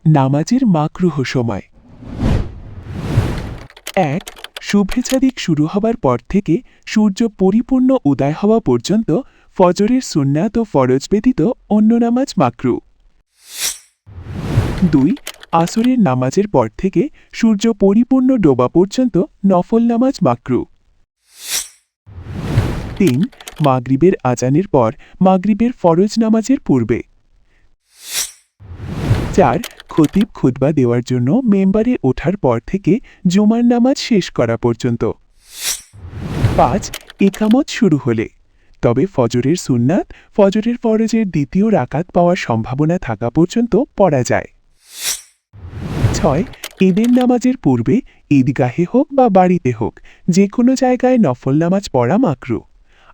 নামাজের মাকরুহ সময়। ১. শুভেচ্ছা দিক শুরু হবার পর থেকে সূর্য পরিপূর্ণ উদয় হওয়া পর্যন্ত ফজরের সুন্নাত ও ফরজ ব্যতীত অন্য নামাজ মাকরু। ২. আসরের নামাজের পর থেকে সূর্য পরিপূর্ণ ডোবা পর্যন্ত নফল নামাজ মাকরু। ৩. মাগরিবের আজানের পর মাগরিবের ফরজ নামাজের পূর্বে। ৪. খতিব খুতবা দেওয়ার জন্য মেম্বারে ওঠার পর থেকে জুমার নামাজ শেষ করা পর্যন্ত। ৫. ইকামত শুরু হলে, তবে ফজরের সুন্নাত ফজরের ফরজের দ্বিতীয় রাকাত পাওয়ার সম্ভাবনা থাকা পর্যন্ত পড়া যায়। ৬. ঈদের নামাজের পূর্বে ঈদগাহে হোক বা বাড়িতে হোক যে কোনো জায়গায় নফল নামাজ পড়া মাকরু,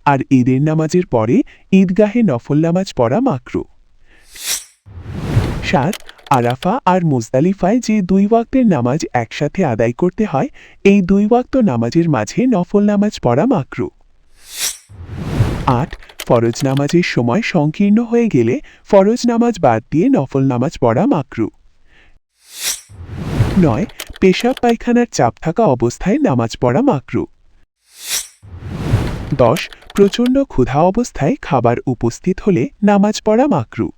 আর ঈদের নামাজের পরে ঈদগাহে নফল নামাজ পড়া মাকরু। ৭. আরাফা আর মুজদালিফায় যে ২ ওয়াক্তের নামাজ একসাথে আদায় করতে হয়, এই ২ ওয়াক্ত নামাজের মাঝে নফল নামাজ পড়া মাকরু। ৮. ফরজ নামাজের সময় সংকীর্ণ হয়ে গেলে ফরজ নামাজ বাদ দিয়ে নফল নামাজ পড়া মাকরু। ৯. পেশাব পায়খানার চাপ থাকা অবস্থায় নামাজ পড়া মাকরু। ১০. প্রচণ্ড ক্ষুধা অবস্থায় খাবার উপস্থিত হলে নামাজ পড়া মাকরু।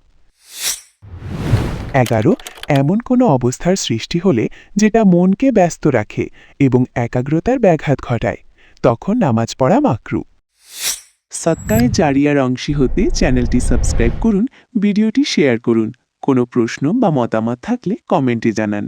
১১. এমন কোনো অবস্থার সৃষ্টি হলে যেটা মনকে ব্যস্ত রাখে এবং একাগ্রতার ব্যাঘাত ঘটায়, তখন নামাজ পড়া মাকরু। সদকায়ে জারিয়ার অংশী হতে চ্যানেলটি সাবস্ক্রাইব করুন, ভিডিওটি শেয়ার করুন। কোনো প্রশ্ন বা মতামত থাকলে কমেন্টে জানান।